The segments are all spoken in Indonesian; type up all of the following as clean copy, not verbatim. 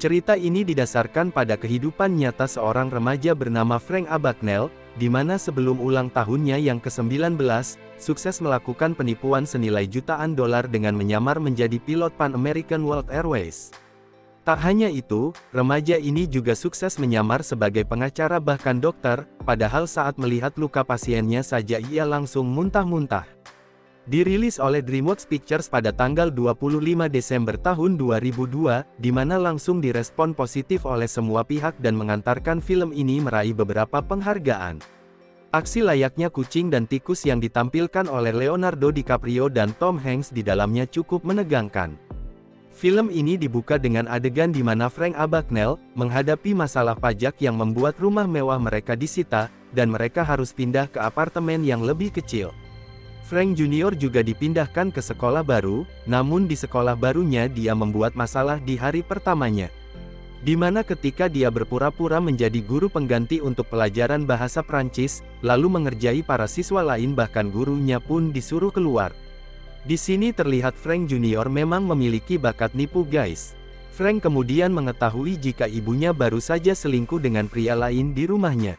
Cerita ini didasarkan pada kehidupan nyata seorang remaja bernama Frank Abagnale, di mana sebelum ulang tahunnya yang ke-19, sukses melakukan penipuan senilai jutaan dolar dengan menyamar menjadi pilot Pan American World Airways. Tak hanya itu, remaja ini juga sukses menyamar sebagai pengacara bahkan dokter, padahal saat melihat luka pasiennya saja ia langsung muntah-muntah. Dirilis oleh DreamWorks Pictures pada tanggal 25 Desember tahun 2002, di mana langsung direspon positif oleh semua pihak dan mengantarkan film ini meraih beberapa penghargaan. Aksi layaknya kucing dan tikus yang ditampilkan oleh Leonardo DiCaprio dan Tom Hanks di dalamnya cukup menegangkan. Film ini dibuka dengan adegan di mana Frank Abagnale menghadapi masalah pajak yang membuat rumah mewah mereka disita, dan mereka harus pindah ke apartemen yang lebih kecil. Frank Junior juga dipindahkan ke sekolah baru, namun di sekolah barunya dia membuat masalah di hari pertamanya. Di mana ketika dia berpura-pura menjadi guru pengganti untuk pelajaran bahasa Prancis, lalu mengerjai para siswa lain bahkan gurunya pun disuruh keluar. Di sini terlihat Frank Junior memang memiliki bakat nipu guys. Frank kemudian mengetahui jika ibunya baru saja selingkuh dengan pria lain di rumahnya.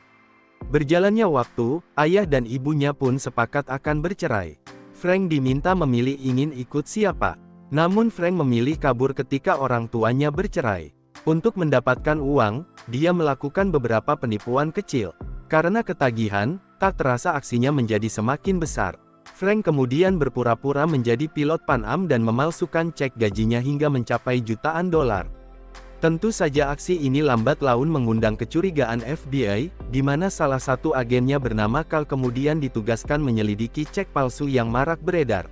Berjalannya waktu, ayah dan ibunya pun sepakat akan bercerai. Frank diminta memilih ingin ikut siapa. Namun Frank memilih kabur ketika orang tuanya bercerai. Untuk mendapatkan uang, dia melakukan beberapa penipuan kecil. Karena ketagihan, tak terasa aksinya menjadi semakin besar. Frank kemudian berpura-pura menjadi pilot Pan Am dan memalsukan cek gajinya hingga mencapai jutaan dolar. Tentu saja aksi ini lambat laun mengundang kecurigaan FBI, di mana salah satu agennya bernama Carl kemudian ditugaskan menyelidiki cek palsu yang marak beredar.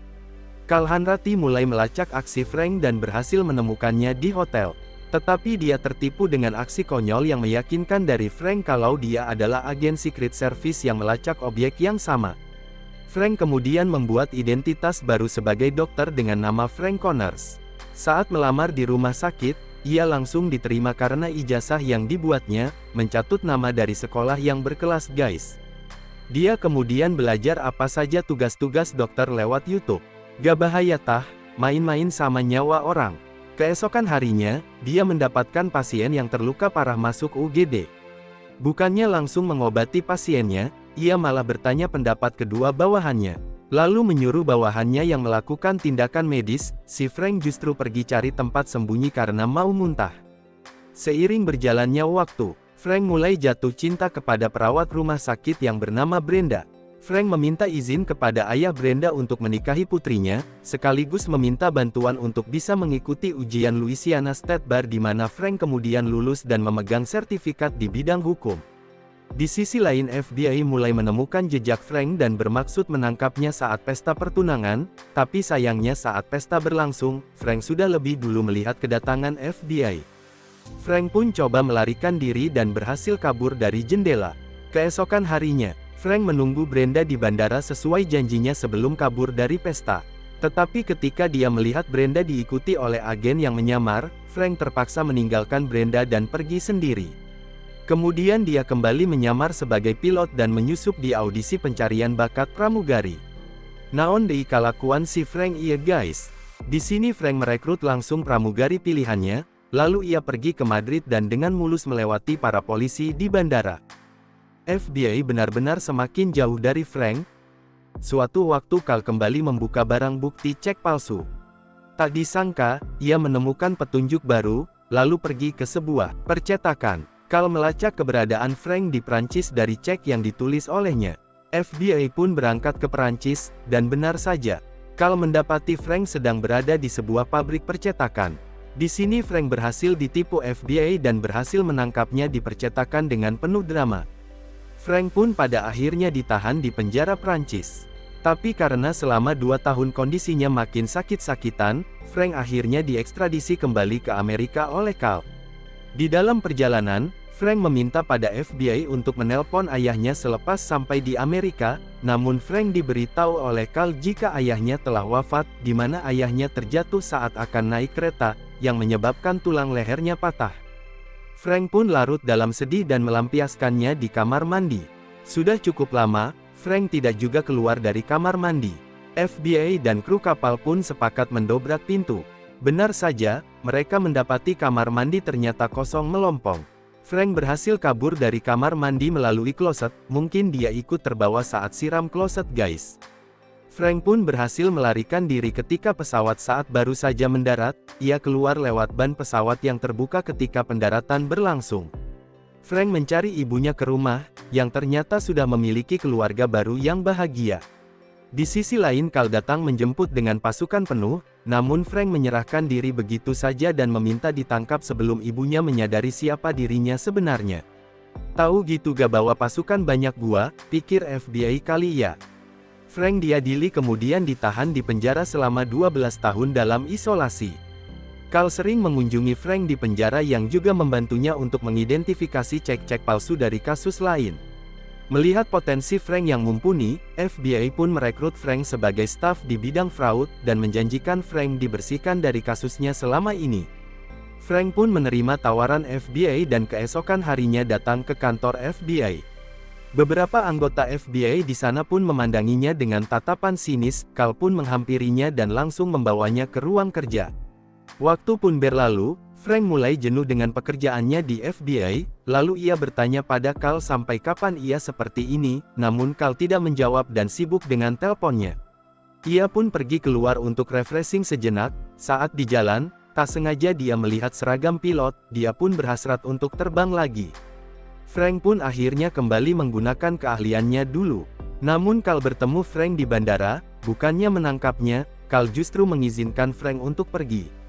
Carl Hanratty mulai melacak aksi Frank dan berhasil menemukannya di hotel. Tetapi dia tertipu dengan aksi konyol yang meyakinkan dari Frank kalau dia adalah agen Secret Service yang melacak objek yang sama. Frank kemudian membuat identitas baru sebagai dokter dengan nama Frank Connors. Saat melamar di rumah sakit, ia langsung diterima karena ijazah yang dibuatnya, mencatut nama dari sekolah yang berkelas guys. Dia kemudian belajar apa saja tugas-tugas dokter lewat YouTube. Gak bahaya tah, main-main sama nyawa orang. Keesokan harinya, dia mendapatkan pasien yang terluka parah masuk UGD. Bukannya langsung mengobati pasiennya, ia malah bertanya pendapat kedua bawahannya. Lalu menyuruh bawahannya yang melakukan tindakan medis, si Frank justru pergi cari tempat sembunyi karena mau muntah. Seiring berjalannya waktu, Frank mulai jatuh cinta kepada perawat rumah sakit yang bernama Brenda. Frank meminta izin kepada ayah Brenda untuk menikahi putrinya, sekaligus meminta bantuan untuk bisa mengikuti ujian Louisiana State Bar di mana Frank kemudian lulus dan memegang sertifikat di bidang hukum. Di sisi lain FBI mulai menemukan jejak Frank dan bermaksud menangkapnya saat pesta pertunangan, tapi sayangnya saat pesta berlangsung, Frank sudah lebih dulu melihat kedatangan FBI. Frank pun coba melarikan diri dan berhasil kabur dari jendela. Keesokan harinya, Frank menunggu Brenda di bandara sesuai janjinya sebelum kabur dari pesta. Tetapi ketika dia melihat Brenda diikuti oleh agen yang menyamar, Frank terpaksa meninggalkan Brenda dan pergi sendiri. Kemudian dia kembali menyamar sebagai pilot dan menyusup di audisi pencarian bakat pramugari. Naon deui kalakuan si Frank iya guys. Di sini Frank merekrut langsung pramugari pilihannya, lalu ia pergi ke Madrid dan dengan mulus melewati para polisi di bandara. FBI benar-benar semakin jauh dari Frank. Suatu waktu Carl kembali membuka barang bukti cek palsu. Tak disangka, ia menemukan petunjuk baru, lalu pergi ke sebuah percetakan. Carl melacak keberadaan Frank di Prancis dari cek yang ditulis olehnya. FBI pun berangkat ke Prancis, dan benar saja, Carl mendapati Frank sedang berada di sebuah pabrik percetakan. Di sini Frank berhasil ditipu FBI dan berhasil menangkapnya di percetakan dengan penuh drama. Frank pun pada akhirnya ditahan di penjara Prancis. Tapi karena selama 2 tahun kondisinya makin sakit-sakitan, Frank akhirnya diekstradisi kembali ke Amerika oleh Carl. Di dalam perjalanan, Frank meminta pada FBI untuk menelpon ayahnya selepas sampai di Amerika, namun Frank diberitahu oleh Carl jika ayahnya telah wafat, di mana ayahnya terjatuh saat akan naik kereta, yang menyebabkan tulang lehernya patah. Frank pun larut dalam sedih dan melampiaskannya di kamar mandi. Sudah cukup lama, Frank tidak juga keluar dari kamar mandi. FBI dan kru kapal pun sepakat mendobrak pintu. Benar saja, mereka mendapati kamar mandi ternyata kosong melompong. Frank berhasil kabur dari kamar mandi melalui kloset, mungkin dia ikut terbawa saat siram kloset guys. Frank pun berhasil melarikan diri ketika pesawat saat baru saja mendarat, ia keluar lewat ban pesawat yang terbuka ketika pendaratan berlangsung. Frank mencari ibunya ke rumah, yang ternyata sudah memiliki keluarga baru yang bahagia. Di sisi lain Carl datang menjemput dengan pasukan penuh, namun Frank menyerahkan diri begitu saja dan meminta ditangkap sebelum ibunya menyadari siapa dirinya sebenarnya. Tahu gitu gak bawa pasukan banyak gua, pikir FBI kali ya. Frank diadili kemudian ditahan di penjara selama 12 tahun dalam isolasi. Carl sering mengunjungi Frank di penjara yang juga membantunya untuk mengidentifikasi cek-cek palsu dari kasus lain. Melihat potensi Frank yang mumpuni, FBI pun merekrut Frank sebagai staf di bidang fraud, dan menjanjikan Frank dibersihkan dari kasusnya selama ini. Frank pun menerima tawaran FBI dan keesokan harinya datang ke kantor FBI. Beberapa anggota FBI di sana pun memandanginya dengan tatapan sinis, Carl pun menghampirinya dan langsung membawanya ke ruang kerja. Waktu pun berlalu, Frank mulai jenuh dengan pekerjaannya di FBI, lalu ia bertanya pada Carl sampai kapan ia seperti ini, namun Carl tidak menjawab dan sibuk dengan teleponnya. Ia pun pergi keluar untuk refreshing sejenak, saat di jalan, tak sengaja dia melihat seragam pilot, dia pun berhasrat untuk terbang lagi. Frank pun akhirnya kembali menggunakan keahliannya dulu. Namun Carl bertemu Frank di bandara, bukannya menangkapnya, Carl justru mengizinkan Frank untuk pergi.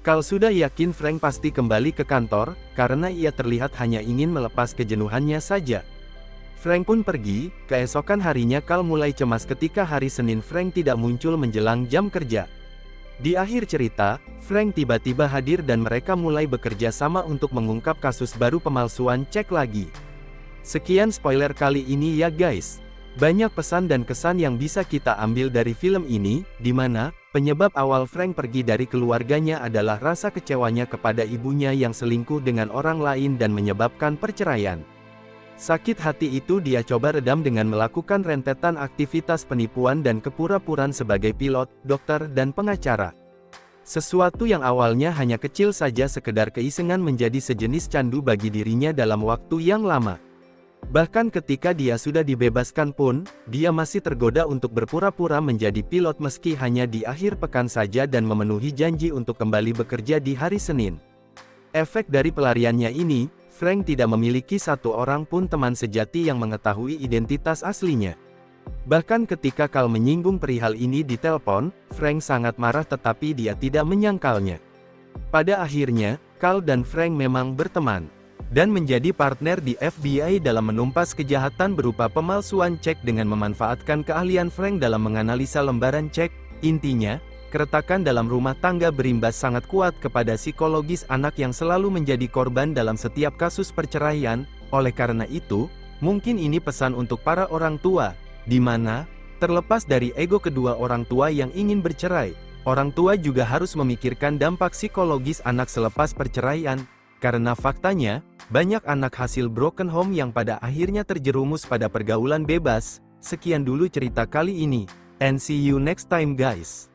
Carl sudah yakin Frank pasti kembali ke kantor, karena ia terlihat hanya ingin melepas kejenuhannya saja. Frank pun pergi, keesokan harinya Carl mulai cemas ketika hari Senin Frank tidak muncul menjelang jam kerja. Di akhir cerita, Frank tiba-tiba hadir dan mereka mulai bekerja sama untuk mengungkap kasus baru pemalsuan cek lagi. Sekian spoiler kali ini ya guys. Banyak pesan dan kesan yang bisa kita ambil dari film ini, di mana penyebab awal Frank pergi dari keluarganya adalah rasa kecewanya kepada ibunya yang selingkuh dengan orang lain dan menyebabkan perceraian. Sakit hati itu dia coba redam dengan melakukan rentetan aktivitas penipuan dan kepura-puraan sebagai pilot, dokter, dan pengacara. Sesuatu yang awalnya hanya kecil saja sekedar keisengan menjadi sejenis candu bagi dirinya dalam waktu yang lama. Bahkan ketika dia sudah dibebaskan pun, dia masih tergoda untuk berpura-pura menjadi pilot meski hanya di akhir pekan saja dan memenuhi janji untuk kembali bekerja di hari Senin. Efek dari pelariannya ini, Frank tidak memiliki satu orang pun teman sejati yang mengetahui identitas aslinya. Bahkan ketika Carl menyinggung perihal ini di telepon, Frank sangat marah tetapi dia tidak menyangkalnya. Pada akhirnya, Carl dan Frank memang berteman dan menjadi partner di FBI dalam menumpas kejahatan berupa pemalsuan cek dengan memanfaatkan keahlian Frank dalam menganalisa lembaran cek. Intinya, keretakan dalam rumah tangga berimbas sangat kuat kepada psikologis anak yang selalu menjadi korban dalam setiap kasus perceraian. Oleh karena itu, mungkin ini pesan untuk para orang tua, di mana, terlepas dari ego kedua orang tua yang ingin bercerai, orang tua juga harus memikirkan dampak psikologis anak selepas perceraian. Karena faktanya, banyak anak hasil broken home yang pada akhirnya terjerumus pada pergaulan bebas. Sekian dulu cerita kali ini, and see you next time guys.